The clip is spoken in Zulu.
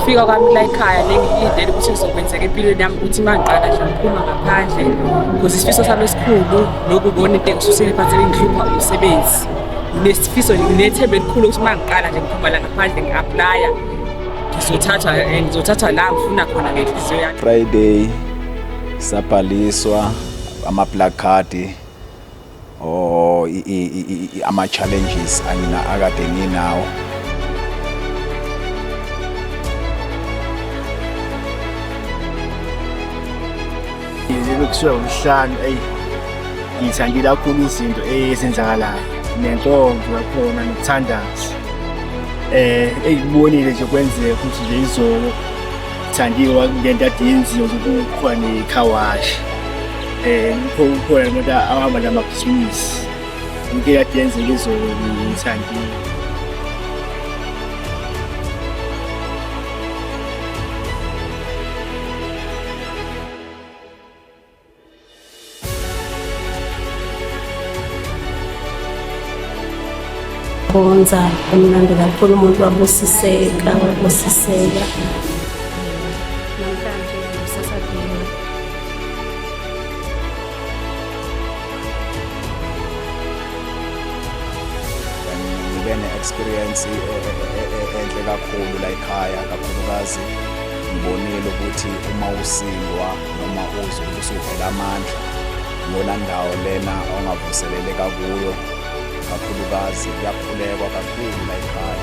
Ukufika kwami la ekhaya lengilindele ukuthi kuzokwenzeka empilweni yami ukuthi mangiqala nje ngiphuma ngaphandle because isifiso sami esikhulu lokubona into engisusele phansi engihlupha umsebenzi. Nesifiso nginethemba elikhulu ukuthi mangiqala nje ngiphuma la ngaphandle ngi-aplya ngizothathwa la ngifuna khona ngenhliziyo yami. Friday sabhaliswa ama-placard or ama-challenges akade nginawo. Bekusuka uhlanu ngiyithandile kakhulu izinto ezenzakalayo nenkonzo yakhona nokuthandaza eyibonile nje kwenzeka ukuthi nje izolo thandiwe ngento ade yenziwa kukhona ne-car wash kukhona umuntu ahamba namabhizinisi into ade yenzeka izolo ngiyithandile. Bonza umnandi kakhulu umuntu wabusiseka. Namhlanje usasadinga ngibe ne-experience enhle kakhulu la ekhaya, kakhulukazi ngibonile ukuthi uma usindwa noma uzwe ukuthi uvela amandla iyona ndawo lena ongavuseleleka kuyo, kakhulukazi kuyakhulekwa kakhulu la ekhaya.